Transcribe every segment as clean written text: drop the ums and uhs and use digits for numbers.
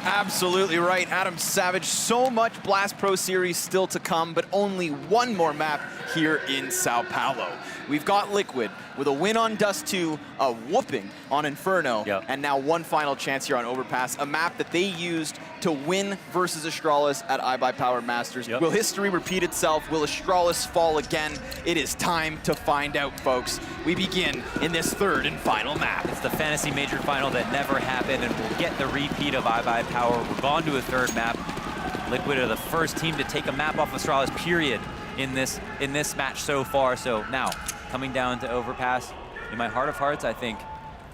Absolutely right, Adam Savage. So much Blast Pro Series still to come, but only one more map here in Sao Paulo. We've got Liquid with a win on Dust 2, a whooping on Inferno, and now one final chance here on Overpass, a map that they used to win versus Astralis at iBuyPower Masters. Will history repeat itself? Will Astralis fall again? It is time to find out, folks. We begin in this third and final map. It's the Fantasy Major Final that never happened, and we'll get the repeat of iBuyPower. We're gone to a third map. Liquid are the first team to take a map off Astralis, period, in this match so far. So now, coming down to Overpass, in my heart of hearts, I think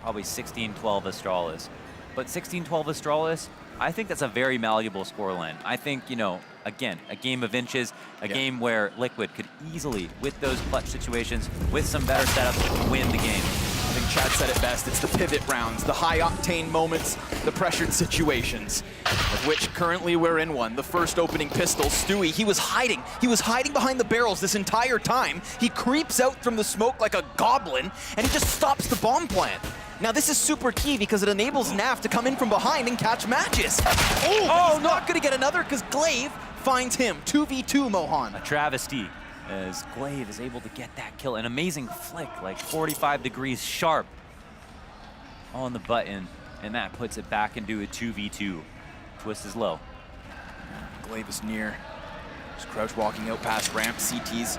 probably 16-12 Astralis. But 16-12 Astralis, I think that's a very malleable scoreline. I think, you know, again, a game of inches, a game where Liquid could easily, with those clutch situations, with some better setups, win the game. I think Chad said it best. It's the pivot rounds, the high-octane moments, the pressured situations, of which currently we're in one. The first opening pistol, Stewie, he was hiding. He was hiding behind the barrels this entire time. He creeps out from the smoke like a goblin, and he just stops the bomb plant. Now this is super key because it enables Naf to come in from behind and catch matches. Oh, he's not gonna get another because Glaive finds him. 2v2, Mohan. A travesty as Glaive is able to get that kill. An amazing flick, like 45 degrees sharp on the button, and that puts it back into a 2v2. Twist is low. Glaive is near. Just crouch walking out past ramp. CT's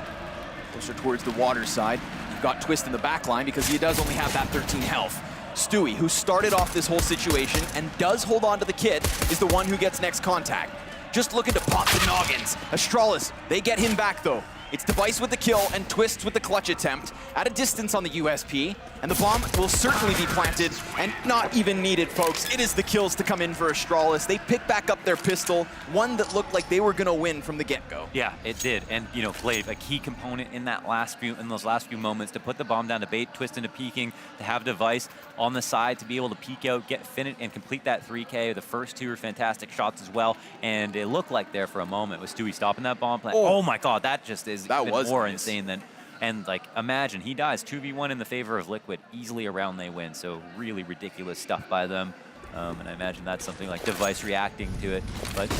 closer towards the water side. You've got Twist in the back line because he does only have that 13 health. Stewie, who started off this whole situation and does hold on to the kid, is the one who gets next contact. Just looking to pop the noggins. Astralis, they get him back though. It's Device with the kill and Twist with the clutch attempt at a distance on the USP, and the bomb will certainly be planted and not even needed, folks. It is the kills to come in for Astralis. They pick back up their pistol, one that looked like they were gonna win from the get-go. Yeah, it did, and you know, Glaive, a key component in those last few moments to put the bomb down, to bait Twist into peeking, to have Device on the side to be able to peek out, get Finit, and complete that 3K. The first two are fantastic shots as well, and it looked like there for a moment with Stewie stopping that bomb plant. Oh my God, that just is even more insane than. And like, imagine, he dies 2v1 in the favor of Liquid, easily around they win, so really ridiculous stuff by them. And I imagine that's something like Device reacting to it. But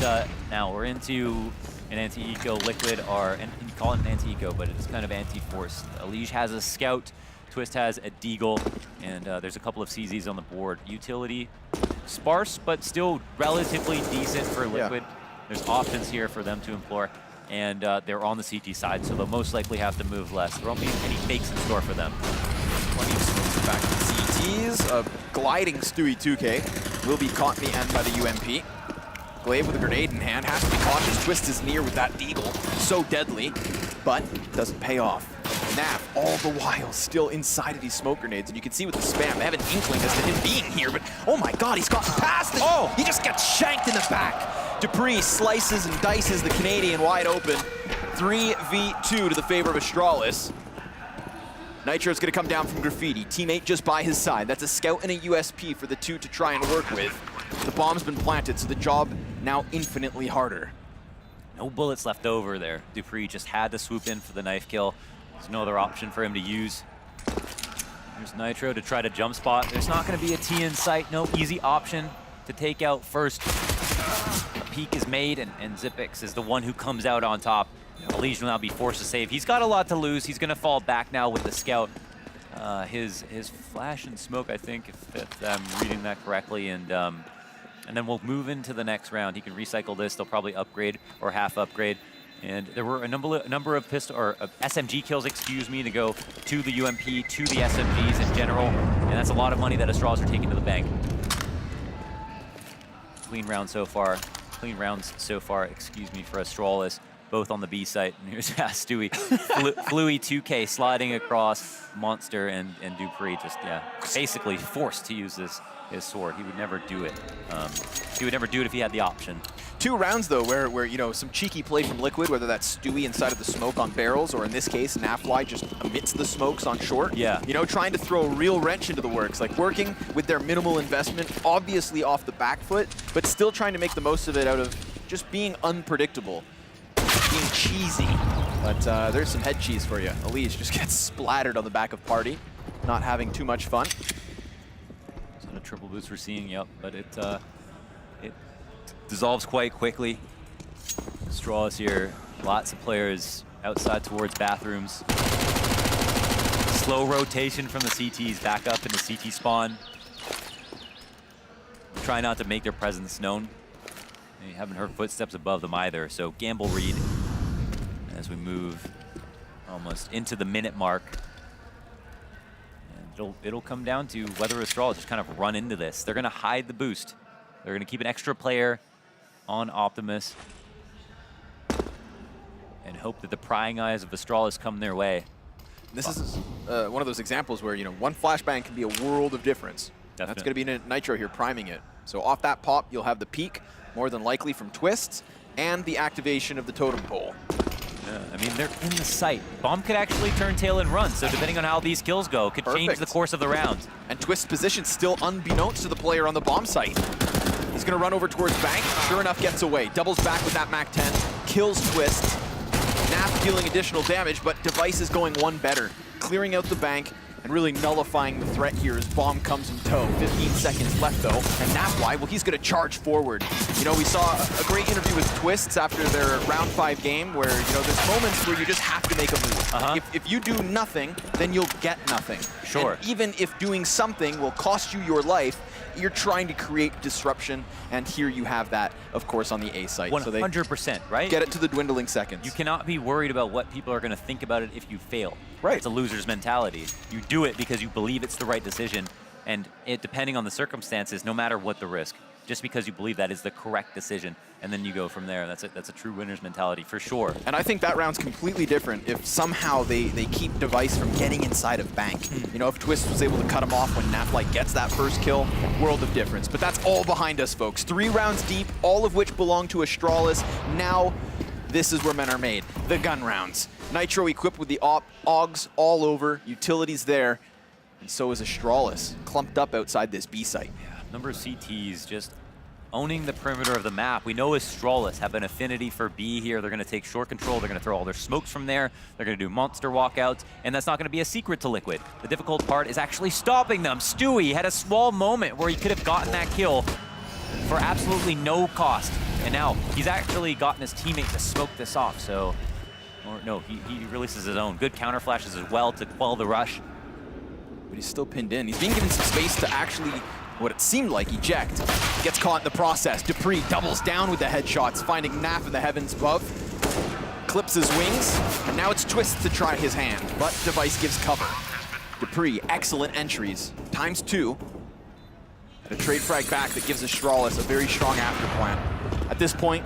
now we're into an anti-eco. Liquid are, and you call it an anti-eco, but it's kind of anti-force. Elige has a scout, Twist has a deagle, and there's a couple of CZs on the board. Utility, sparse, but still relatively decent for Liquid. There's options here for them to implore. And they're on the CT side, so they'll most likely have to move less. There won't be any fakes in store for them. Plenty of smokes back to CTs. A gliding Stewie 2K will be caught in the end by the UMP. Glaive with a grenade in hand has to be cautious. Twist is near with that deagle. So deadly, but doesn't pay off. Nav, all the while, still inside of these smoke grenades, and you can see with the spam, they have an inkling as to him being here, but oh my God, he's gotten past it! Oh! He just gets shanked in the back! Dupree slices and dices the Canadian wide open. 3v2 to the favor of Astralis. Nitro's gonna come down from Graffiti, teammate just by his side. That's a scout and a USP for the two to try and work with. The bomb's been planted, so the job now infinitely harder. No bullets left over there. Dupree just had to swoop in for the knife kill. There's no other option for him to use. There's Nitro to try to jump spot. There's not gonna be a T in sight, no easy option to take out first. A peek is made, and Zipix is the one who comes out on top. Elige will now be forced to save. He's got a lot to lose. He's gonna fall back now with the scout. His flash and smoke, I think, if I'm reading that correctly, and then we'll move into the next round. He can recycle this. They'll probably upgrade or half upgrade. And there were a number of pistol or SMG kills, excuse me, to go to the UMP, to the SMGs in general, and that's a lot of money that Astralis are taking to the bank. Clean rounds so far, excuse me, for Astralis, both on the B site. And here's Stewie, Fluey 2K sliding across Monster, and Dupree just, basically forced to use his sword. He would never do it. He would never do it if he had the option. 2 rounds though, where you know, some cheeky play from Liquid, whether that's Stewie inside of the smoke on barrels, or in this case, Nafly just amidst the smokes on short. Yeah. You know, trying to throw a real wrench into the works, like working with their minimal investment, obviously off the back foot, but still trying to make the most of it out of just being unpredictable, being cheesy. But there's some head cheese for you. Elige just gets splattered on the back of Party, not having too much fun. So the triple boost we're seeing, yep, but dissolves quite quickly. Astralis here, lots of players outside towards bathrooms. Slow rotation from the CTs back up in the CT spawn. Try not to make their presence known. And you haven't heard footsteps above them either, so gamble read as we move almost into the minute mark. And it'll come down to whether Astralis just kind of run into this. They're going to hide the boost. They're going to keep an extra player on Optimus and hope that the prying eyes of Astralis come their way. This is one of those examples where, you know, one flashbang can be a world of difference. Definitely. That's going to be Nitro here priming it. So off that pop, you'll have the peak, more than likely from twists, and the activation of the totem pole. Yeah, I mean, they're in the sight. Bomb could actually turn tail and run, so depending on how these kills go, could change the course of the round. And Twist's position still unbeknownst to the player on the bomb site. He's going to run over towards Bank. Sure enough, gets away. Doubles back with that MAC-10. Kills Twist. Naf dealing additional damage, but Device is going one better. Clearing out the Bank and really nullifying the threat here as Bomb comes in tow. 15 seconds left, though. And Naf, why? Well, he's going to charge forward. You know, we saw a great interview with Twists after their round 5 game where, you know, there's moments where you just have to make a move. If you do nothing, then you'll get nothing. Sure. And even if doing something will cost you your life, you're trying to create disruption, and here you have that, of course, on the A site. 100%, right? Get it to the dwindling seconds. You cannot be worried about what people are going to think about it if you fail. Right. It's a loser's mentality. You do it because you believe it's the right decision, and it, depending on the circumstances, no matter what the risk, just because you believe that is the correct decision, and then you go from there. That's a true winner's mentality, for sure. And I think that round's completely different if somehow they keep Device from getting inside of Bank. You know, if Twist was able to cut him off when Naflight gets that first kill, world of difference. But that's all behind us, folks. 3 rounds deep, all of which belong to Astralis. Now, this is where men are made, the gun rounds. Nitro equipped with the AUGs all over, utilities there, and so is Astralis, clumped up outside this B site. Number of CTs just owning the perimeter of the map. We know Astralis have an affinity for B here. They're going to take short control. They're going to throw all their smokes from there. They're going to do monster walkouts, and that's not going to be a secret to Liquid. The difficult part is actually stopping them. Stewie had a small moment where he could have gotten that kill for absolutely no cost, and now he's actually gotten his teammate to smoke this off, so... Or no, he releases his own. Good counter flashes as well to quell the rush. But he's still pinned in. He's being given some space to actually, what it seemed like, eject. Gets caught in the process. Dupree doubles down with the headshots, finding Naf in the heavens above. Clips his wings, and now it's Twist to try his hand, but Device gives cover. Dupree, excellent entries, ×2. And a trade frag back that gives Astralis a very strong after plan. At this point,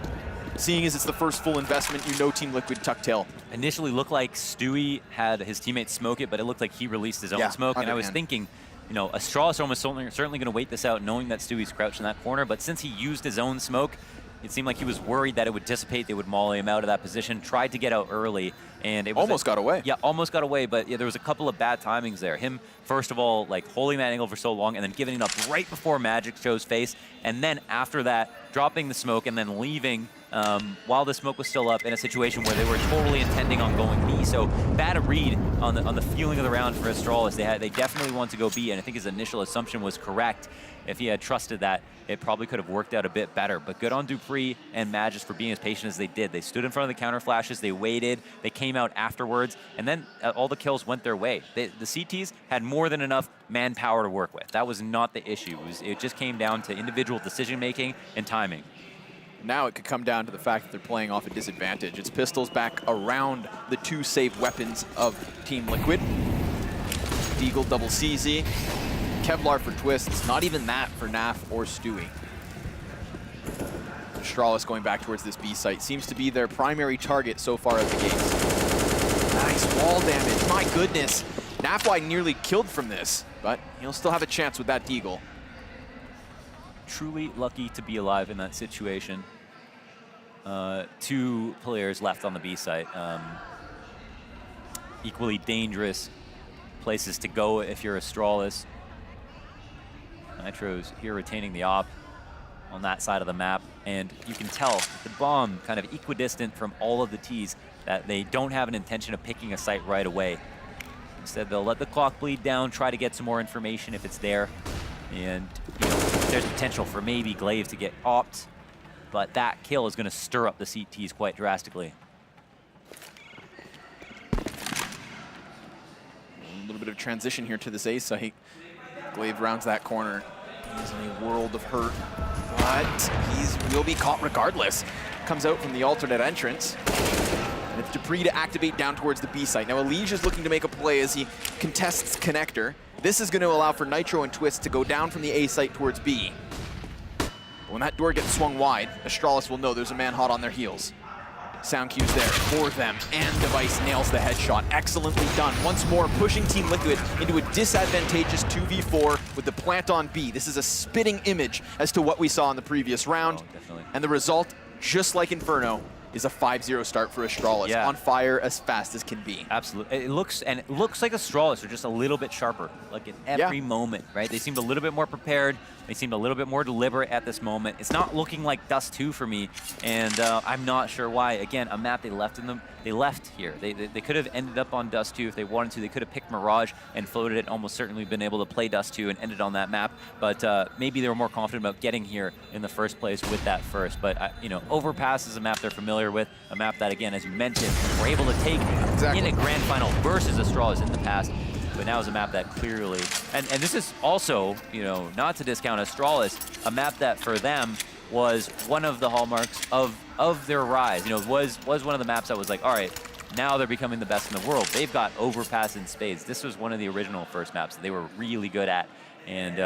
seeing as it's the first full investment, you know Team Liquid tuck tail. Initially looked like Stewie had his teammates smoke it, but it looked like he released his own smoke. And I was thinking, you know, Astralis are almost certainly going to wait this out, knowing that Stewie's crouched in that corner. But since he used his own smoke, it seemed like he was worried that it would dissipate. They would maul him out of that position. Tried to get out early, and it was almost got away. Yeah, almost got away. But yeah, there was a couple of bad timings there. Him, first of all, like holding that angle for so long, and then giving it up right before Magic shows face, and then after that, dropping the smoke and then leaving. While the smoke was still up in a situation where they were totally intending on going B. So bad read on the feeling of the round for Astralis. They definitely want to go B, and I think his initial assumption was correct. If he had trusted that, it probably could have worked out a bit better. But good on Dupree and Magis for being as patient as they did. They stood in front of the counter flashes, they waited, they came out afterwards, and then all the kills went their way. The CTs had more than enough manpower to work with. That was not the issue. It just came down to individual decision-making and timing. Now it could come down to the fact that they're playing off a disadvantage. It's pistols back around the 2 safe weapons of Team Liquid. Deagle double CZ. Kevlar for Twists. Not even that for Naf or Stewie. Astralis going back towards this B site. Seems to be their primary target so far at the gates. Nice wall damage. My goodness. Nafwide nearly killed from this, but he'll still have a chance with that Deagle. Truly lucky to be alive in that situation. 2 players left on the B site. Equally dangerous places to go if you're Astralis. Nitro's here retaining the op on that side of the map, and you can tell the bomb kind of equidistant from all of the Ts that they don't have an intention of picking a site right away. Instead, they'll let the clock bleed down, try to get some more information if it's there, and you know, there's potential for maybe Glaive to get opt but that kill is going to stir up the CTs quite drastically. A little bit of transition here to this A site. Glaive rounds that corner. He's in a world of hurt, but will be caught regardless. Comes out from the alternate entrance. And it's Dupree to activate down towards the B site. Now Elige is looking to make a play as he contests Connector. This is going to allow for Nitro and Twist to go down from the A site towards B. But when that door gets swung wide, Astralis will know there's a man hot on their heels. Sound cues there for them, and Device nails the headshot. Excellently done. Once more, pushing Team Liquid into a disadvantageous 2v4 with the plant on B. This is a spitting image as to what we saw in the previous round. Definitely. And the result, just like Inferno, is a 5-0 start for Astralis. Yeah. On fire as fast as can be. Absolutely. It looks like Astralis are just a little bit sharper, like in every moment, right? They seemed a little bit more prepared. They seemed a little bit more deliberate at this moment. It's not looking like Dust 2 for me, and I'm not sure why. Again, a map they left in them. They left here. They could have ended up on Dust 2 if they wanted to. They could have picked Mirage and floated it, almost certainly been able to play Dust 2 and ended on that map. But maybe they were more confident about getting here in the first place with that first. But you know, Overpass is a map they're familiar with, a map that, again, as you mentioned, we're able to take in a grand final versus Astralis in the past. But now is a map that clearly, and this is also, you know, not to discount Astralis, a map that for them was one of the hallmarks of their rise. You know, was one of the maps that was like, all right, now they're becoming the best in the world. They've got Overpass in spades. This was one of the original first maps that they were really good at, and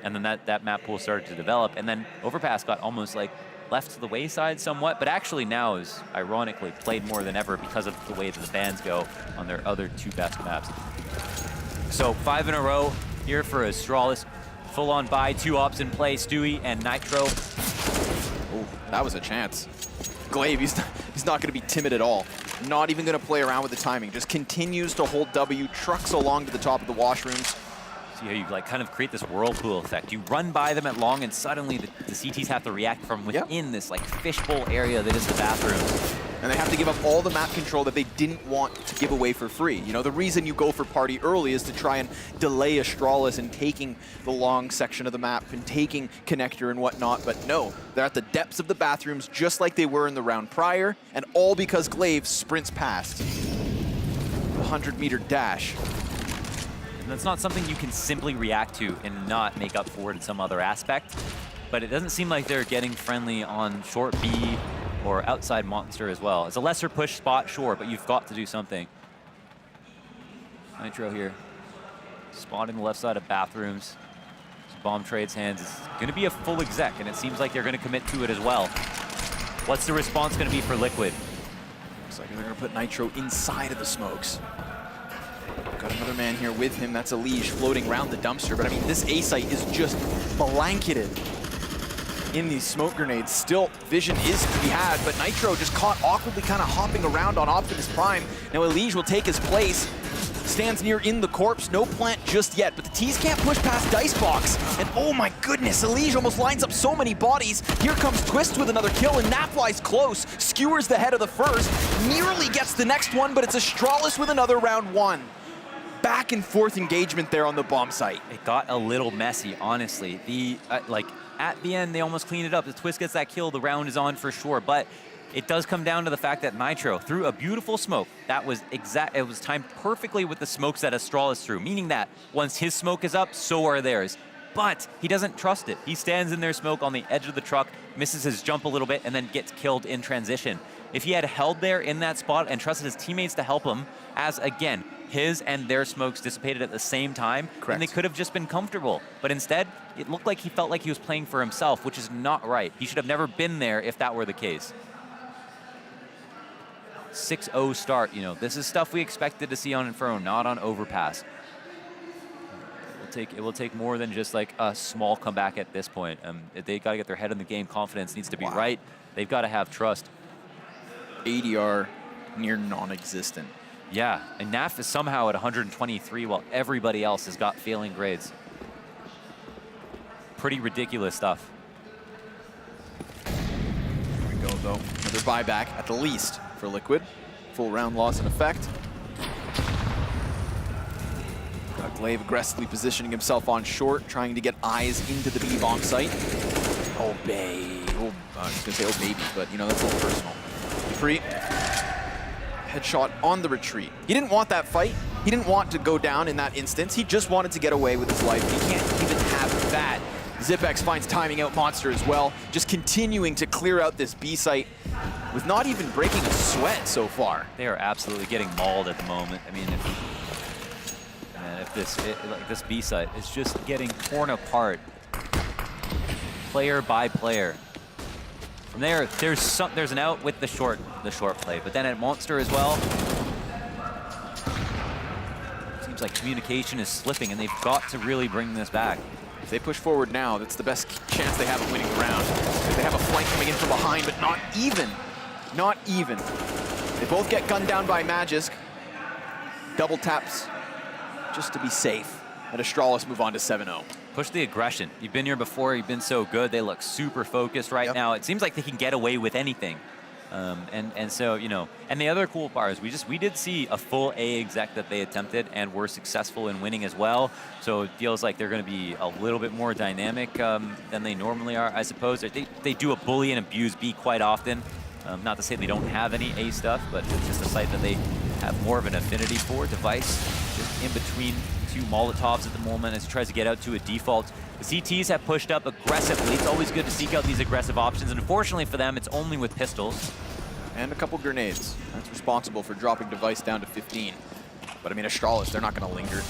then that map pool started to develop, and then Overpass got almost like left to the wayside somewhat, but actually now is ironically played more than ever because of the way that the bands go on their other two best maps. So 5 in a row here for Astralis. Full on buy, 2 ops in play, Stewie and Nitro. Oh, that was a chance. Glaive, he's not going to be timid at all. Not even going to play around with the timing. Just continues to hold W, trucks along to the top of the washrooms. See how you like kind of create this whirlpool effect. You run by them at long, and suddenly the CTs have to react from within this like fishbowl area that is the bathroom. And they have to give up all the map control that they didn't want to give away for free. You know, the reason you go for party early is to try and delay Astralis in taking the long section of the map and taking Connector and whatnot, but no, they're at the depths of the bathrooms just like they were in the round prior, and all because Glaive sprints past. 100-meter dash. And that's not something you can simply react to and not make up for it in some other aspect, but it doesn't seem like they're getting friendly on short B or outside monster as well. It's a lesser push spot, sure, but you've got to do something. Nitro here, spotting the left side of bathrooms. Bomb trades hands. It's going to be a full exec, and it seems like they're going to commit to it as well. What's the response going to be for Liquid? Looks like they're going to put Nitro inside of the smokes. Got another man here with him. That's Elige floating around the dumpster. But I mean, this A site is just blanketed in these smoke grenades. Still, vision is to be had, but Nitro just caught awkwardly kind of hopping around on Optimus Prime. Now Elige will take his place. Stands near in the corpse, no plant just yet, but the T's can't push past Dicebox. And oh my goodness, Elige almost lines up so many bodies. Here comes Twist with another kill, and Nap flies close, skewers the head of the first, nearly gets the next one, but it's Astralis with another round 1. Back and forth engagement there on the bomb site. It got a little messy, honestly. At the end, they almost cleaned it up. The Twist gets that kill, the round is on for sure, but it does come down to the fact that Nitro threw a beautiful smoke. That was it was timed perfectly with the smokes that Astralis threw, meaning that once his smoke is up, so are theirs. But he doesn't trust it. He stands in their smoke on the edge of the truck, misses his jump a little bit, and then gets killed in transition. If he had held there in that spot and trusted his teammates to help him, as again, his and their smokes dissipated at the same time, then they could have just been comfortable. But instead, it looked like he felt like he was playing for himself, which is not right. He should have never been there if that were the case. 6-0 start, you know, this is stuff we expected to see on Inferno, not on Overpass. It will take more than just like a small comeback at this point. They got to get their head in the game. Confidence needs to be right. They've got to have trust. ADR near non-existent. Yeah, and NAF is somehow at 123 while everybody else has got failing grades. Pretty ridiculous stuff. Here we go, though. Another buyback at the least for Liquid. Full round loss in effect. Got Glaive aggressively positioning himself on short, trying to get eyes into the B-bomb site. Oh, babe. Oh, I was going to say, oh, baby, but, you know, that's a little personal. Dupree, headshot on the retreat. He didn't want that fight. He didn't want to go down in that instance. He just wanted to get away with his life. He can't even have that. Zipex finds timing out Monster as well, just continuing to clear out this B site with not even breaking a sweat so far. They are absolutely getting mauled at the moment. I mean, if this B site is just getting torn apart, player by player. From there, there's an out with the short play, but then at Monster as well. Seems like communication is slipping, and they've got to really bring this back. If they push forward now, that's the best chance they have of winning the round. If they have a flank coming in from behind, but not even. Not even. They both get gunned down by Magisk. Double taps just to be safe. And Astralis move on to 7-0. Push the aggression. You've been here before. You've been so good. They look super focused right now. It seems like they can get away with anything. And so, you know, and the other cool part is we did see a full A exec that they attempted and were successful in winning as well. So it feels like they're going to be a little bit more dynamic than they normally are, I suppose. They do a bully and abuse B quite often. Not to say they don't have any A stuff, but it's just a site that they have more of an affinity for. Device just in between two Molotovs at the moment as he tries to get out to a default. The CTs have pushed up aggressively. It's always good to seek out these aggressive options, and unfortunately for them, it's only with pistols. And a couple grenades. That's responsible for dropping Device down to 15. But I mean, Astralis, they're not going to linger.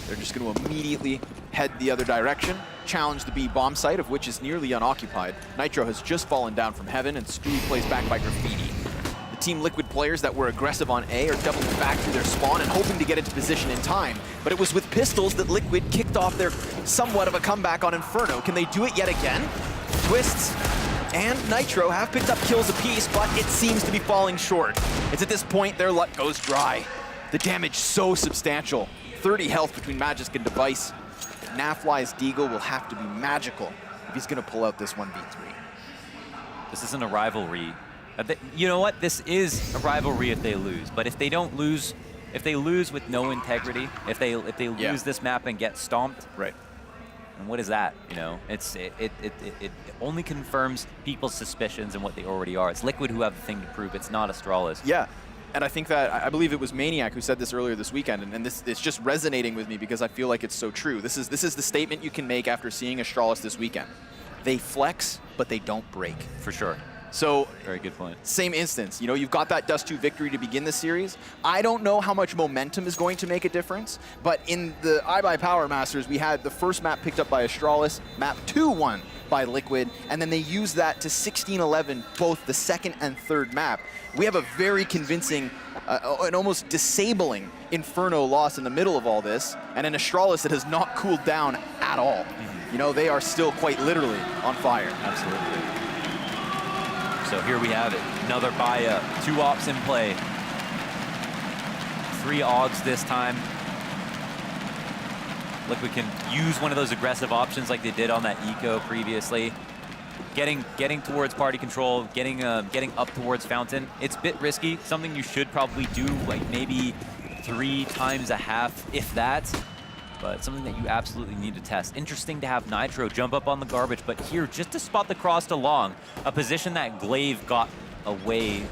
They're just going to immediately head the other direction, challenge the B bomb site, of which is nearly unoccupied. Nitro has just fallen down from heaven, and Stewie plays back by Graffiti. The Team Liquid players that were aggressive on A are doubling back through their spawn and hoping to get into position in time. But it was with pistols that Liquid kicked off their somewhat of a comeback on Inferno. Can they do it yet again? Twists and Nitro have picked up kills apiece, but it seems to be falling short. It's at this point their luck goes dry. The damage so substantial. 30 health between Magisk and Device. Nafly's Deagle will have to be magical if he's going to pull out this 1v3. This isn't a rivalry. You know what? This is a rivalry if they lose. But if they don't lose, if they lose with no integrity, if they lose this map and get stomped, right? And what is that? You know, it only confirms people's suspicions and what they already are. It's Liquid who have the thing to prove. It's not Astralis. Yeah. And I think that, I believe it was Maniac who said this earlier this weekend, and this it's just resonating with me because I feel like it's so true. This is the statement you can make after seeing Astralis this weekend. They flex, but they don't break. For sure. So, very good point. Same instance. You know, you've got that Dust 2 victory to begin the series. I don't know how much momentum is going to make a difference, but in the iBuyPower Masters, we had the first map picked up by Astralis, map 2 won by Liquid, and then they used that to 16-11, both the second and third map. We have a very convincing, an almost disabling Inferno loss in the middle of all this, and an Astralis that has not cooled down at all. You know, they are still quite literally on fire. Absolutely. So here we have it, another buy-up, 2 ops in play. 3 AUGs this time. Liquid can use one of those aggressive options like they did on that eco previously. Getting towards party control, getting up towards Fountain. It's a bit risky, something you should probably do like maybe 3 times a half, if that. But something that you absolutely need to test. Interesting to have Nitro jump up on the garbage, but here, just to spot the cross to long, a position that Glaive got away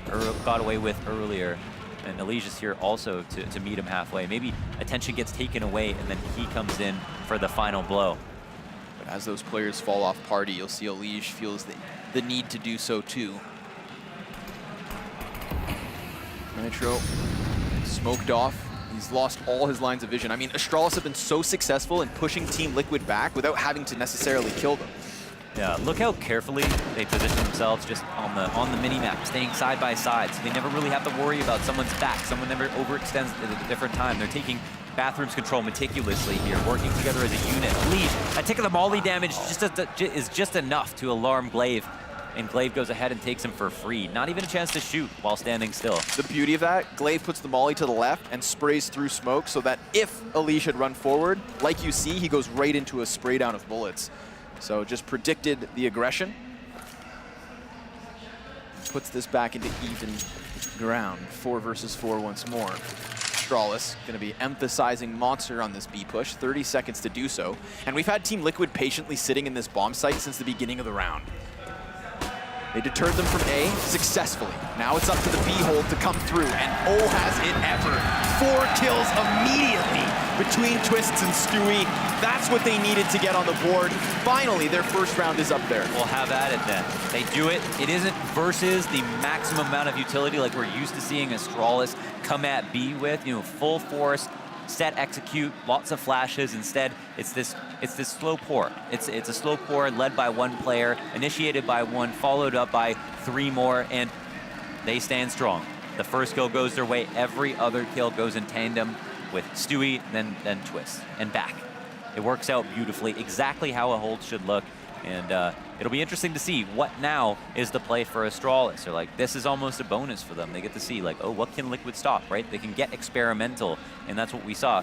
with earlier. And Alicia's here also to meet him halfway. Maybe attention gets taken away, and then he comes in for the final blow. But as those players fall off party, you'll see Alicia feels the need to do so too. Nitro smoked off. He's lost all his lines of vision. I mean, Astralis have been so successful in pushing Team Liquid back without having to necessarily kill them. Yeah, look how carefully they position themselves just on the mini-map, staying side by side, so they never really have to worry about someone's back. Someone never overextends at a different time. They're taking bathrooms control meticulously here, working together as a unit. Leash, a tick of the molly damage is just enough to alarm Glaive. And Glaive goes ahead and takes him for free. Not even a chance to shoot while standing still. The beauty of that, Glaive puts the molly to the left and sprays through smoke so that if Alicia had run forward, like you see, he goes right into a spray down of bullets. So just predicted the aggression. Puts this back into even ground. 4 versus 4 once more. Astralis going to be emphasizing Monster on this B push, 30 seconds to do so. And we've had Team Liquid patiently sitting in this bomb site since the beginning of the round. They deterred them from A successfully. Now it's up to the B hole to come through, and oh, has it ever. 4 kills immediately between Twists and Stewie. That's what they needed to get on the board. Finally, their first round is up there. We'll have at it then. They do it. It isn't versus the maximum amount of utility like we're used to seeing Astralis come at B with, full force, set, execute, lots of flashes. Instead, it's this slow pour. It's a slow pour led by one player, initiated by one, followed up by 3 more, and they stand strong. The first kill goes their way. Every other kill goes in tandem with Stewie, then Twist, and back. It works out beautifully, exactly how a hold should look. And it'll be interesting to see what now is the play for Astralis. They're like, this is almost a bonus for them. They get to see, like, oh, what can Liquid stop, right? They can get experimental, and that's what we saw.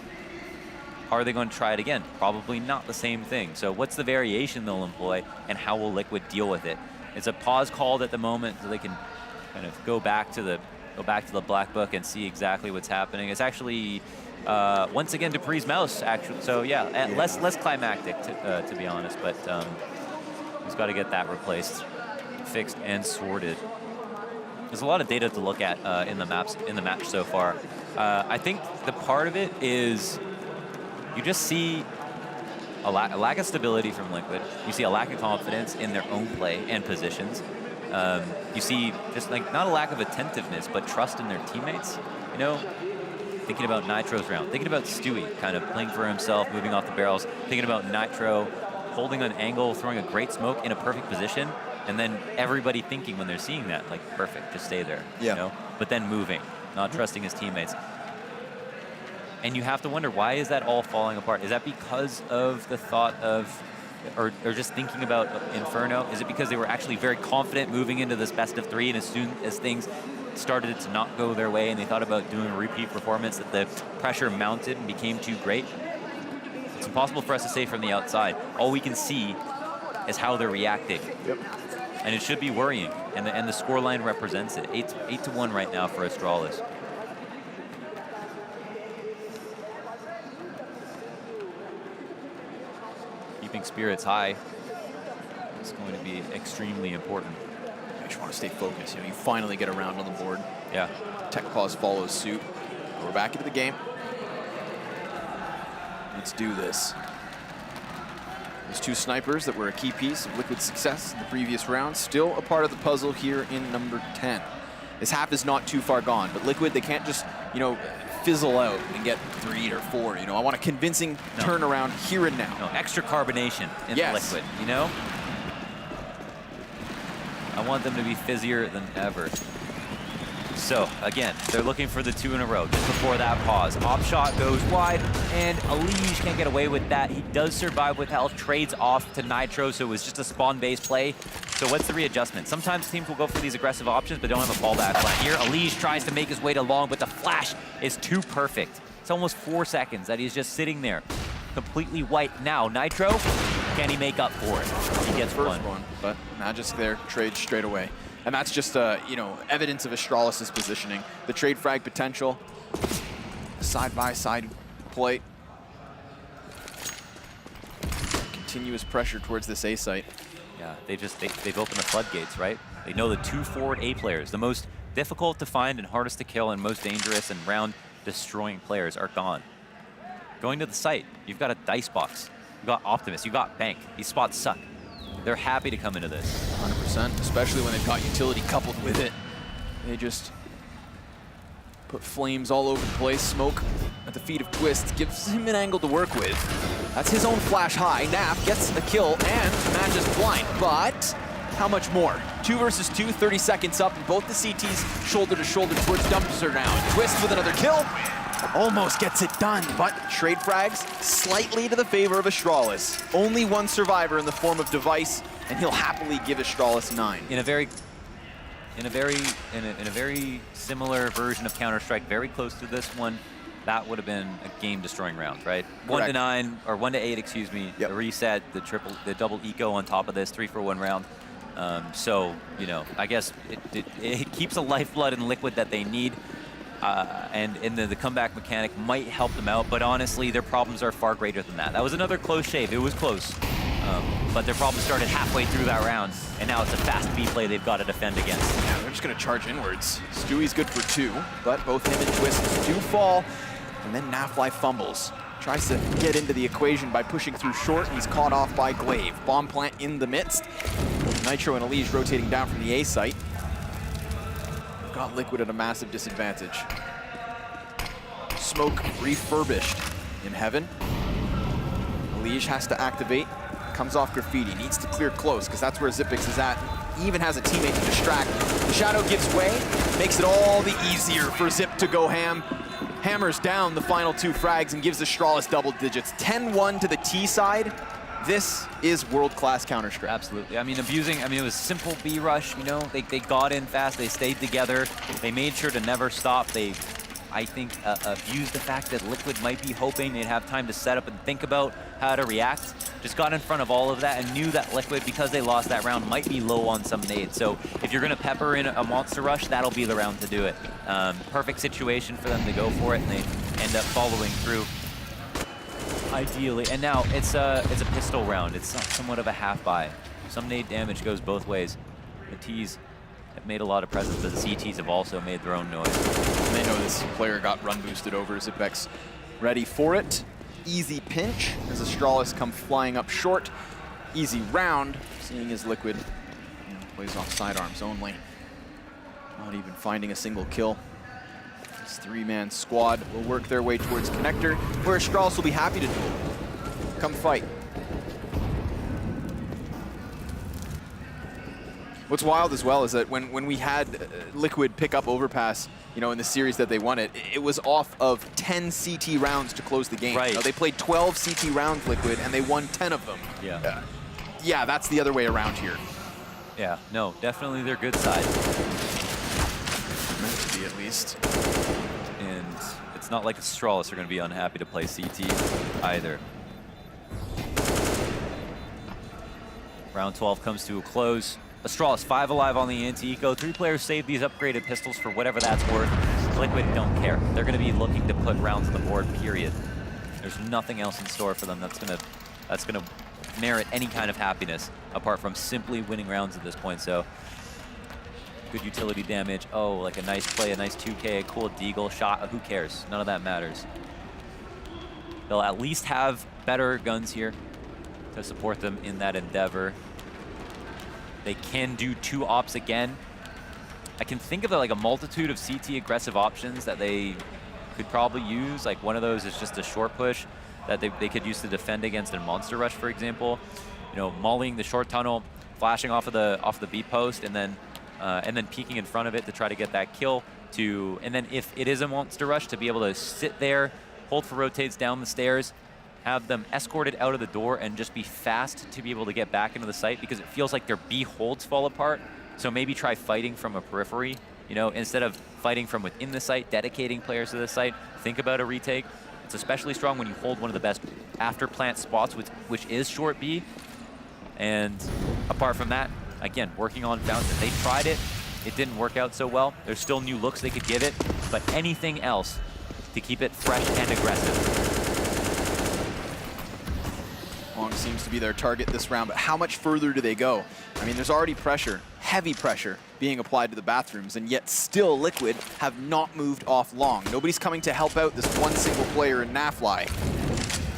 Are they going to try it again? Probably not the same thing. So what's the variation they'll employ, and how will Liquid deal with it? It's a pause called at the moment, so they can kind of go back to the black book and see exactly what's happening. It's actually once again Dupree's mouse, actually. So yeah, less climactic to be honest, but he's got to get that replaced, fixed, and sorted. There's a lot of data to look at in the match so far. I think the part of it is you just see a lack of stability from Liquid. You see a lack of confidence in their own play and positions. You see just like not a lack of attentiveness, but trust in their teammates. Thinking about Nitro's round, thinking about Stewie kind of playing for himself, moving off the barrels, thinking about Nitro holding an angle, throwing a great smoke in a perfect position, and then everybody thinking when they're seeing that, like, perfect, just stay there, But then moving, not trusting his teammates. And you have to wonder, why is that all falling apart? Is that because of the thought of, or just thinking about Inferno? Is it because they were actually very confident moving into this best of 3, and as soon as things started to not go their way and they thought about doing a repeat performance, that the pressure mounted and became too great? It's impossible for us to say from the outside. All we can see is how they're reacting. Yep. And it should be worrying, and the scoreline represents it. 8-1 right now for Astralis. Keeping spirits high is going to be extremely important. I just want to stay focused. You finally get a round on the board. Yeah. Tech pause follows suit. We're back into the game. Let's do this. Those 2 snipers that were a key piece of Liquid's success in the previous round, still a part of the puzzle here in number 10. This half is not too far gone, but Liquid, they can't just, fizzle out and get 3 or 4. I want a convincing turnaround here and now. No, extra carbonation in the Liquid, I want them to be fizzier than ever. So, again, they're looking for the 2 in a row just before that pause. Op shot goes wide, and Alige can't get away with that. He does survive with health, trades off to Nitro, so it was just a spawn-based play. So what's the readjustment? Sometimes teams will go for these aggressive options, but don't have a fallback plan. Here, Alige tries to make his way to long, but the flash is too perfect. It's almost 4 seconds that he's just sitting there, completely white. Now, Nitro, can he make up for it? He gets first one, but Magisk there, trade straight away. And that's just, evidence of Astralis' positioning. The trade frag potential, side-by-side play. Continuous pressure towards this A site. Yeah, they've opened the floodgates, right? They know the 2 forward A players, the most difficult to find and hardest to kill and most dangerous and round-destroying players are gone. Going to the site, you've got a dice box. You've got Optimus, you've got Bank. These spots suck. They're happy to come into this. 100%, especially when they've got utility coupled with it. They just put flames all over the place. Smoke at the feet of Twist gives him an angle to work with. That's his own flash high. Nap gets a kill and matches blind, but how much more? 2 versus 2, 30 seconds up, and both the CTs shoulder to shoulder towards dumpster now. Twist with another kill. Almost gets it done, but trade frags slightly to the favor of Astralis. Only 1 survivor in the form of Device, and he'll happily give Astralis 9. In a very similar version of Counter-Strike, very close to this one, that would have been a game-destroying round, right? Correct. 1-9 or 1-8, excuse me. Yep. The reset, the double eco on top of this, 3-for-1 round. So I guess it keeps a lifeblood in Liquid that they need. and the comeback mechanic might help them out, but honestly, their problems are far greater than that. That was another close shave. It was close. But their problem started halfway through that round, and now it's a fast B play they've got to defend against. Yeah, they're just going to charge inwards. Stewie's good for 2, but both him and Twist do fall, and then Nafly fumbles. Tries to get into the equation by pushing through short, and he's caught off by Glaive. Bomb plant in the midst. Nitro and Elige rotating down from the A site. Got Liquid at a massive disadvantage. Smoke refurbished in heaven. Elige has to activate. Comes off Graffiti. Needs to clear close, because that's where Zipix is at. He even has a teammate to distract. The Shadow gives way. Makes it all the easier for Zip to go ham. Hammers down the final 2 frags and gives Astralis double digits. 10-1 to the T side. This is world-class Counter-Strike. Absolutely. I mean, it was simple B rush, you know. They got in fast, they stayed together. They made sure to never stop. They, I think, abused the fact that Liquid might be hoping they'd have time to set up and think about how to react. Just got in front of all of that and knew that Liquid, because they lost that round, might be low on some nades. So if you're going to pepper in a monster rush, that'll be the round to do it. Perfect situation for them to go for it, and they end up following through. Ideally, and now it's a pistol round. It's somewhat of a half buy. Some nade damage goes both ways. The T's have made a lot of presence, but the CTs have also made their own noise. And they know this player got run boosted over. Zipex ready for it. Easy pinch as Astralis come flying up short. Easy round, seeing as Liquid plays off sidearms only. Not even finding a single kill. This 3-man squad will work their way towards connector, where Astralis will be happy to duel. Come fight. What's wild as well is that when we had Liquid pick up Overpass, you know, in the series that they won it was off of 10 CT rounds to close the game. Right. You know, they played 12 CT rounds, Liquid, and they won 10 of them. Yeah. Yeah, that's the other way around here. Yeah, no, definitely their good side. Meant to be, at least. And it's not like Astralis are going to be unhappy to play CT either. Round 12 comes to a close. Astralis 5 alive on the anti-eco. 3 players saved these upgraded pistols for whatever that's worth. Liquid don't care. They're going to be looking to put rounds on the board, period. There's nothing else in store for them that's going to merit any kind of happiness apart from simply winning rounds at this point. So good utility damage. Oh, like a nice play, a nice 2K, a cool deagle shot. Who cares? None of that matters. They'll at least have better guns here to support them in that endeavor. They can do 2 ops again. I can think of like a multitude of CT aggressive options that they could probably use. Like one of those is just a short push that they could use to defend against a monster rush, for example. You know, mollying the short tunnel, flashing off of the B post, and then peeking in front of it to try to get that kill. And then if it is a monster rush, to be able to sit there, hold for rotates down the stairs, have them escorted out of the door, and just be fast to be able to get back into the site, because it feels like their B holds fall apart. So maybe try fighting from a periphery, you know, instead of fighting from within the site, dedicating players to the site. Think about a retake. It's especially strong when you hold one of the best after plant spots, which is short B. And apart from that, again, working on fountain. They tried it. It didn't work out so well. There's still new looks they could give it, but anything else to keep it fresh and aggressive. Long seems to be their target this round, but how much further do they go? I mean, there's already pressure, heavy pressure, being applied to the bathrooms, and yet still Liquid have not moved off long. Nobody's coming to help out this one single player in Nafly.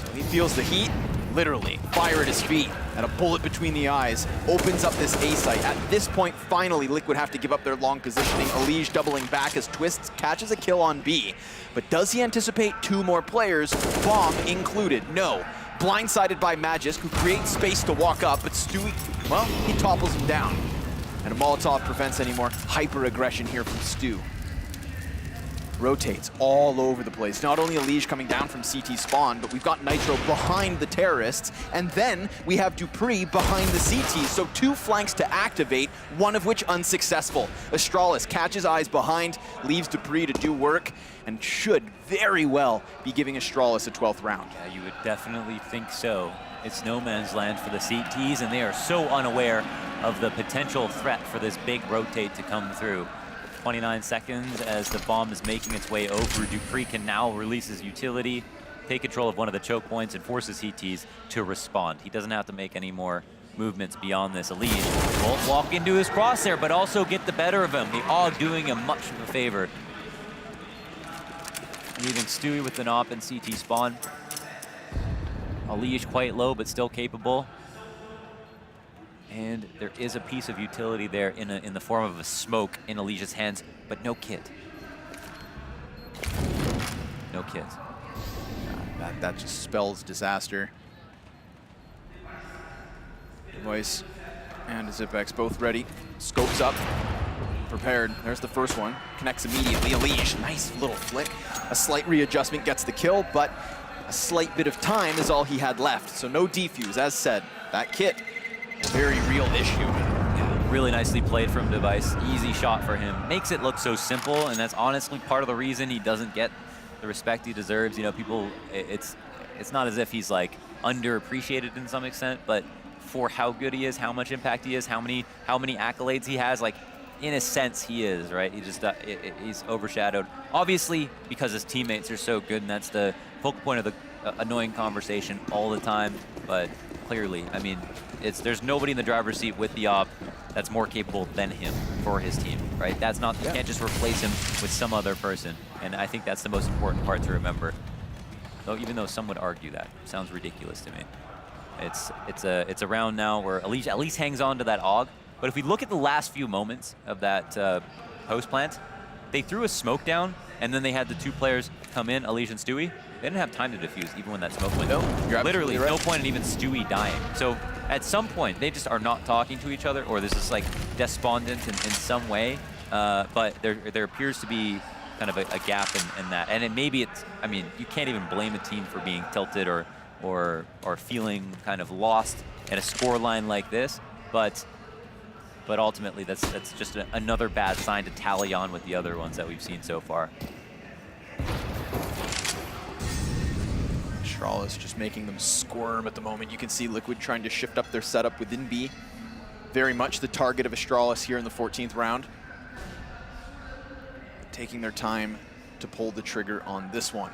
So he feels the heat, literally, fire at his feet, and a bullet between the eyes opens up this A site. At this point, finally, Liquid have to give up their long positioning. Elige doubling back as Twist catches a kill on B. But does he anticipate 2 more players, bomb included? No. Blindsided by Magisk, who creates space to walk up, but Stewie, well, he topples him down. And a Molotov prevents any more hyper-aggression here from Stu. Rotates all over the place. Not only Elige coming down from CT spawn, but we've got Nitro behind the terrorists, and then we have Dupree behind the CT, so 2 flanks to activate, one of which unsuccessful. Astralis catches eyes behind, leaves Dupree to do work, and should very well be giving Astralis a 12th round. Yeah, you would definitely think so. It's no man's land for the CTs, and they are so unaware of the potential threat for this big rotate to come through. 29 seconds as the bomb is making its way over. Dupree can now release his utility, take control of one of the choke points, and forces CTs to respond. He doesn't have to make any more movements beyond this. Elige won't walk into his crosshair, but also get the better of him. The AUG doing him much of a favor. Leaving Stewie with an op and CT spawn. Elige quite low, but still capable. And there is a piece of utility there in the form of a smoke in Elige's hands, but no kit. No kit. That just spells disaster. Voice and Zipex both ready. Scopes up. Prepared. There's the first one. Connects immediately. Elige, nice little flick. A slight readjustment gets the kill, but a slight bit of time is all he had left. So no defuse. As said, that kit, a very real issue. Yeah, really nicely played from Device. Easy shot for him. Makes it look so simple, and that's honestly part of the reason he doesn't get the respect he deserves. You know, people, it's not as if he's like underappreciated in some extent, but for how good he is, how much impact he is, how many accolades he has, like, in a sense, he is, right? He just he's overshadowed. Obviously, because his teammates are so good, and that's the focal point of the annoying conversation all the time. But clearly, I mean, there's nobody in the driver's seat with the op that's more capable than him for his team, right? That's not, you can't just replace him with some other person. And I think that's the most important part to remember. Though, even though some would argue that, sounds ridiculous to me. It's a round now where Elige at least hangs on to that AUG. But if we look at the last few moments of that post plant, they threw a smoke down, and then they had the two players come in, Elige and Stewie. They didn't have time to defuse, even when that smoke went. No, you're literally right. No point in even Stewie dying. So at some point, they just are not talking to each other, or there's this like despondent in some way. But there appears to be kind of a gap in that. And maybe it's, I mean, you can't even blame a team for being tilted or feeling kind of lost at a score line like this. But ultimately, that's just another bad sign to tally on with the other ones that we've seen so far. Astralis just making them squirm at the moment. You can see Liquid trying to shift up their setup within B. Very much the target of Astralis here in the 14th round. Taking their time to pull the trigger on this one.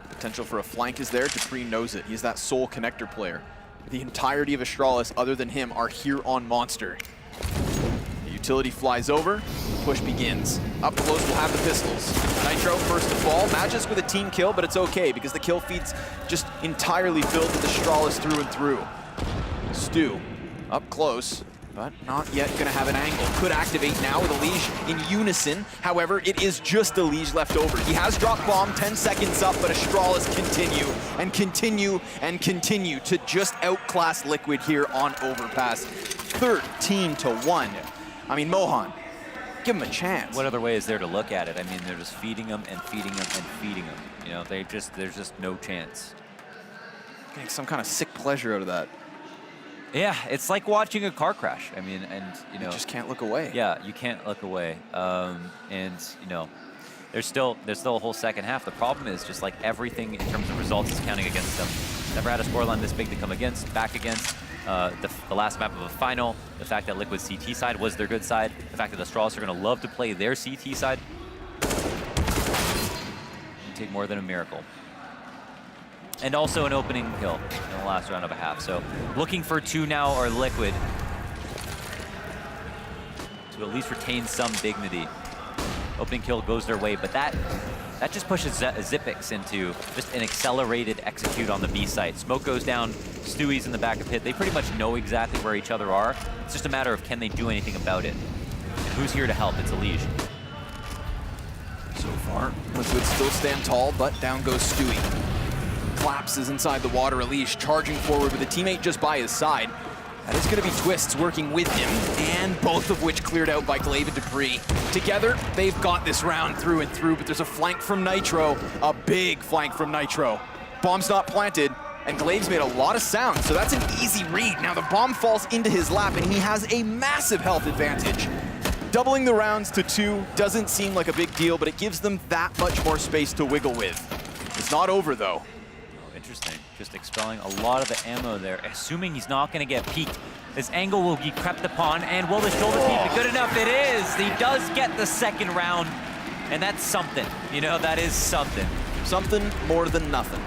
Potential for a flank is there. Dupree knows it. He's that sole connector player. The entirety of Astralis, other than him, are here on Monster. The utility flies over, push begins. Up close, we'll have the pistols. Nitro first to fall. Magic's with a team kill, but it's okay because the kill feed's just entirely filled with Astralis through and through. Stu, up close, but not yet gonna have an angle. Could activate now with Elige in unison. However, it is just Elige left over. He has dropped bomb, 10 seconds up, but Astralis continue and continue and continue to just outclass Liquid here on Overpass. 13-1. I mean, Mohan, give him a chance. What other way is there to look at it? I mean, they're just feeding them and feeding them and feeding them. You know, there's just no chance. Getting some kind of sick pleasure out of that. Yeah, it's like watching a car crash. I mean, and you know, You just can't look away. Yeah, you can't look away. And you know, there's still a whole second half. The problem is just like everything in terms of results is counting against them. Never had a scoreline this big to come back against. The last map of a final. The fact that Liquid's CT side was their good side. The fact that the Astralis are going to love to play their CT side. It'd take more than a miracle. And also an opening kill in the last round of a half. So looking for two now are Liquid to at least retain some dignity. Opening kill goes their way, but that just pushes Zipex into just an accelerated execute on the B site. Smoke goes down, Stewie's in the back of pit. They pretty much know exactly where each other are. It's just a matter of can they do anything about it. And who's here to help? It's Elige. So far, Liquid still stand tall, but down goes Stewie. Collapses inside the water. Elige charging forward with a teammate just by his side. That is going to be Twists working with him, and both of which cleared out by Glaive and Dupree. Together, they've got this round through and through, but there's a flank from Nitro, a big flank from Nitro. Bomb's not planted, and Glaive's made a lot of sound, so that's an easy read. Now the bomb falls into his lap, and he has a massive health advantage. Doubling the rounds to 2 doesn't seem like a big deal, but it gives them that much more space to wiggle with. It's not over, though. Interesting. just expelling a lot of the ammo there, assuming he's not going to get peeked. This angle will be crept upon, and will the shoulder peek be good enough? It is! He does get the second round, and that's something. You know, that is something. Something more than nothing.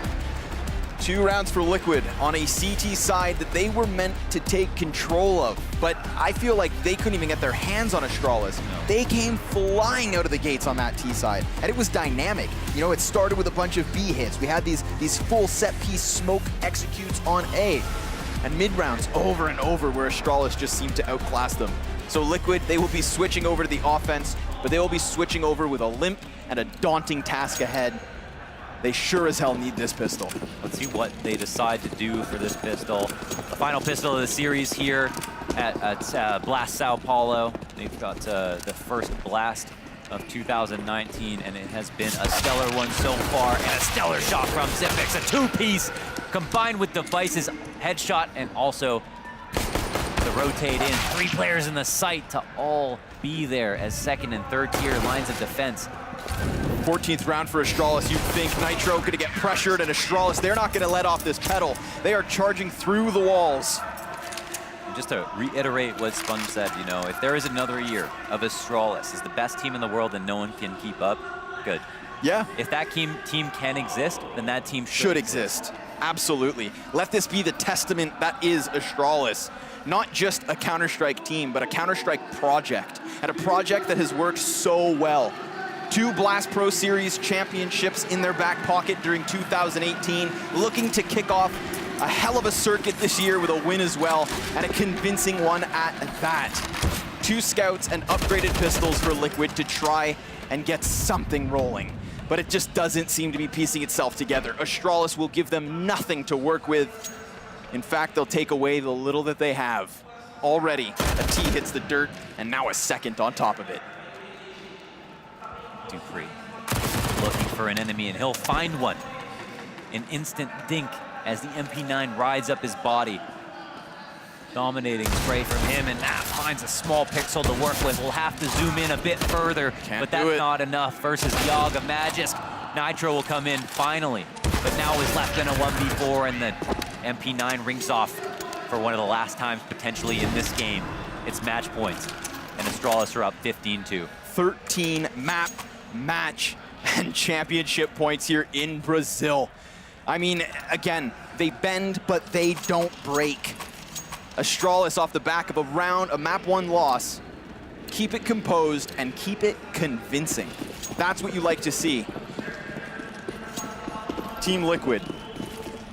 2 rounds for Liquid on a CT side that they were meant to take control of, but I feel like they couldn't even get their hands on Astralis. No. They came flying out of the gates on that T side, and it was dynamic. You know, it started with a bunch of B hits. We had these full set-piece smoke executes on A, and mid-rounds over and over where Astralis just seemed to outclass them. So Liquid, they will be switching over to the offense, but they will be switching over with a limp and a daunting task ahead. They sure as hell need this pistol. Let's see what they decide to do for this pistol. The final pistol of the series here at Blast Sao Paulo. They've got the first blast of 2019, and it has been a stellar one so far, and a stellar shot from Xyp9x, a 2-piece combined with Device's headshot and also the rotate in. 3 players in the site to all be there as second and third tier lines of defense. 14th round for Astralis. You'd think Nitro could get pressured, and Astralis, they're not going to let off this pedal. They are charging through the walls. Just to reiterate what Sponge said, you know, if there is another year of Astralis as the best team in the world and no one can keep up, good. Yeah. If that team can exist, then that team should exist. Absolutely. Let this be the testament that is Astralis. Not just a Counter-Strike team, but a Counter-Strike project, and a project that has worked so well. 2 Blast Pro Series championships in their back pocket during 2018, looking to kick off a hell of a circuit this year with a win as well, and a convincing one at that. 2 scouts and upgraded pistols for Liquid to try and get something rolling. But it just doesn't seem to be piecing itself together. Astralis will give them nothing to work with. In fact, they'll take away the little that they have. Already, a T hits the dirt, and now a second on top of it. Dupree looking for an enemy, and he'll find one. An instant dink as the MP9 rides up his body. Dominating spray from him, and that finds a small pixel to work with. We'll have to zoom in a bit further, but that's not enough versus Yaga Magisk. Nitro will come in finally, but now is left in a 1v4, and the MP9 rings off for one of the last times potentially in this game. It's match points, and Astralis are up 15-2. 13 map, match, and championship points here in Brazil. I mean, again, they bend, but they don't break. Astralis off the back of a map 1 loss. Keep it composed and keep it convincing. That's what you like to see. Team Liquid,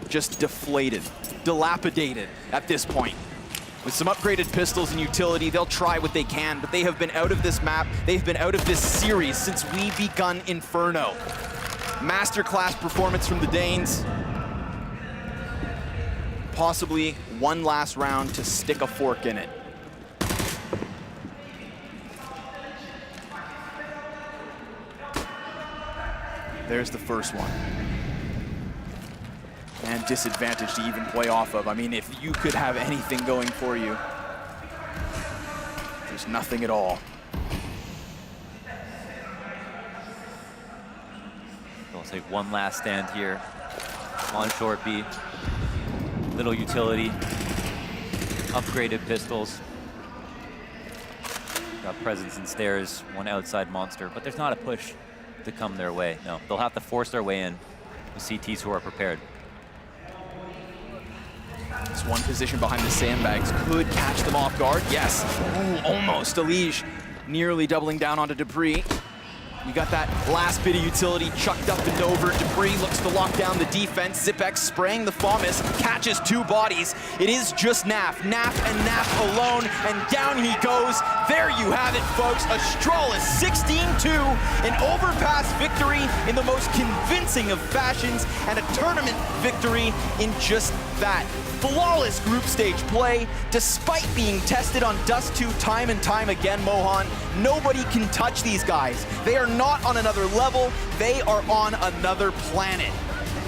just deflated, dilapidated at this point. With some upgraded pistols and utility, they'll try what they can, but they have been out of this map, they've been out of this series since we begun Inferno. Masterclass performance from the Danes. Possibly one last round to stick a fork in it. There's the first one. And disadvantage to even play off of. I mean, if you could have anything going for you, there's nothing at all. They'll take one last stand here on short B. Little utility, upgraded pistols. Got presence and stairs, one outside monster, but there's not a push to come their way. No, they'll have to force their way in with CTs who are prepared. This one position behind the sandbags could catch them off guard. Yes, ooh, almost. Elige nearly doubling down onto Dupree. You got that last bit of utility chucked up and over. Dupree looks to lock down the defense. Xyp9x spraying the FAMAS, catches 2 bodies. It is just Naf and Naf alone, and down he goes. There you have it, folks. Astralis 16-2, an Overpass victory in the most convincing of fashions, and a tournament victory in just that. Flawless group stage play, despite being tested on Dust 2 time and time again, Mohan. Nobody can touch these guys. They are not on another level, they are on another planet.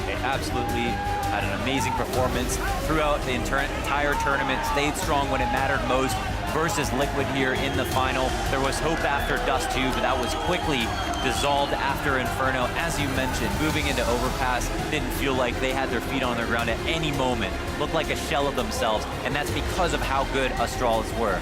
They absolutely had an amazing performance throughout the entire tournament, stayed strong when it mattered most, versus Liquid here in the final. There was hope after Dust 2, but that was quickly dissolved after Inferno. As you mentioned, moving into Overpass didn't feel like they had their feet on the ground at any moment. Looked like a shell of themselves, and that's because of how good Astralis were.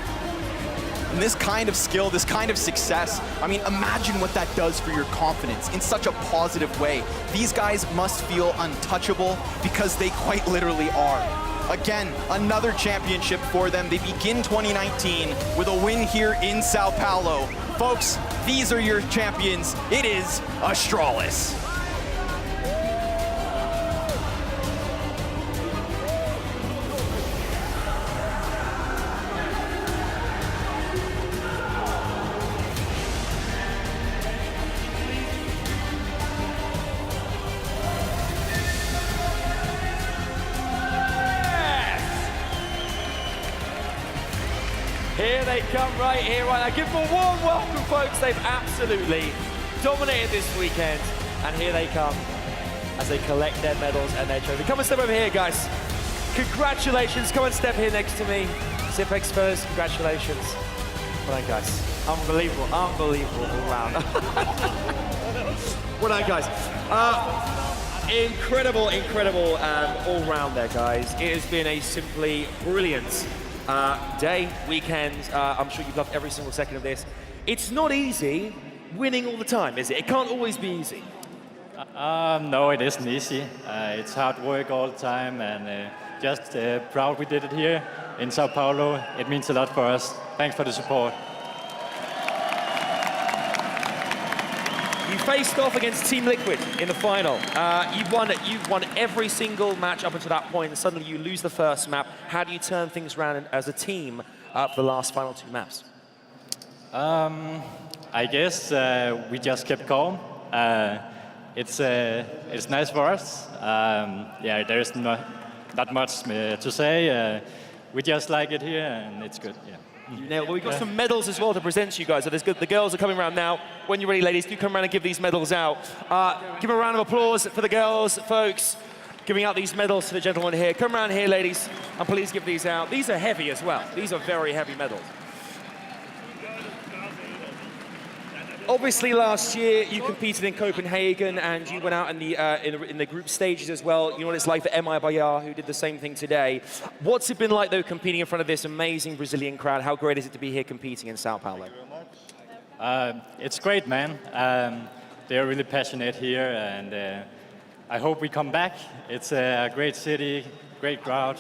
And this kind of skill, this kind of success, I mean, imagine what that does for your confidence in such a positive way. These guys must feel untouchable because they quite literally are. Again, another championship for them. They begin 2019 with a win here in Sao Paulo. Folks, these are your champions. It is Astralis. Here they come right here, right now. Give them a warm welcome, folks. They've absolutely dominated this weekend. And here they come as they collect their medals and their trophy. Come and step over here, guys. Congratulations. Come and step here next to me. Zipex first, congratulations. Well done, guys. Unbelievable, unbelievable all round. Well done, guys. Incredible, incredible all round there, guys. It has been a simply brilliant day, weekend. I'm sure you've loved every single second of this. It's not easy winning all the time, is it? It can't always be easy. No, it isn't easy. It's hard work all the time, and just proud we did it here in Sao Paulo. It means a lot for us. Thanks for the support. You faced off against Team Liquid in the final. You've won every single match up until that point, and suddenly you lose the first map. How do you turn things around as a team for the last final two maps? I guess we just kept calm. It's nice for us. Yeah, there is not much to say. We just like it here, and it's good. Yeah. Well, we've got some medals as well to present to you guys. So there's good. The girls are coming around now. When you're ready, ladies, do come around and give these medals out. Give a round of applause for the girls, folks, giving out these medals to the gentlemen here. Come around here, ladies, and please give these out. These are heavy as well. These are very heavy medals. Obviously, last year you competed in Copenhagen and you went out in the group stages as well. You know what it's like for MI Bayar, who did the same thing today. What's it been like, though, competing in front of this amazing Brazilian crowd? How great is it to be here competing in Sao Paulo? It's great, man. They're really passionate here, and I hope we come back. It's a great city, great crowd.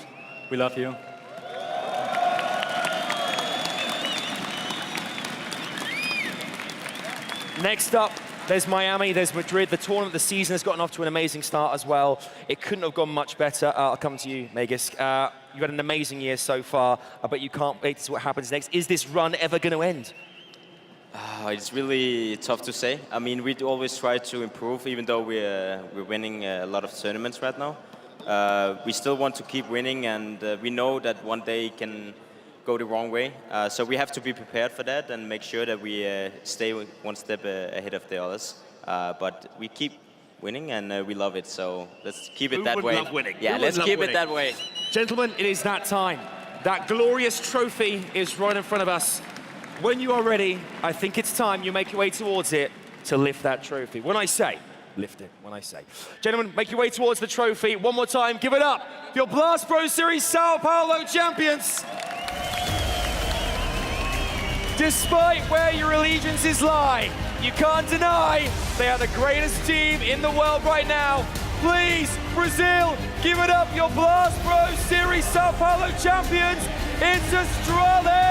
We love you. Next up, there's Miami, there's Madrid. The tournament, the season has gotten off to an amazing start as well. It couldn't have gone much better. I'll come to you, Megis. You've had an amazing year so far, but you can't wait to see what happens next. Is this run ever going to end? It's really tough to say. I mean, we always try to improve, even though we're winning a lot of tournaments right now. We still want to keep winning, and we know that one day it can go the wrong way. So we have to be prepared for that and make sure that we stay one step ahead of the others. But we keep winning, and we love it. So let's keep it that way. Who would love winning? Yeah, let's keep it that way. Gentlemen, it is that time. That glorious trophy is right in front of us. When you are ready, I think it's time you make your way towards it to lift that trophy. When I say, lift it, when I say. Gentlemen, make your way towards the trophy. One more time, give it up for your Blast Pro Series Sao Paulo champions. Despite where your allegiances lie, you can't deny they are the greatest team in the world right now. Please, Brazil, give it up, your Blast Pro Series Sao Paulo champions. It's Astralis!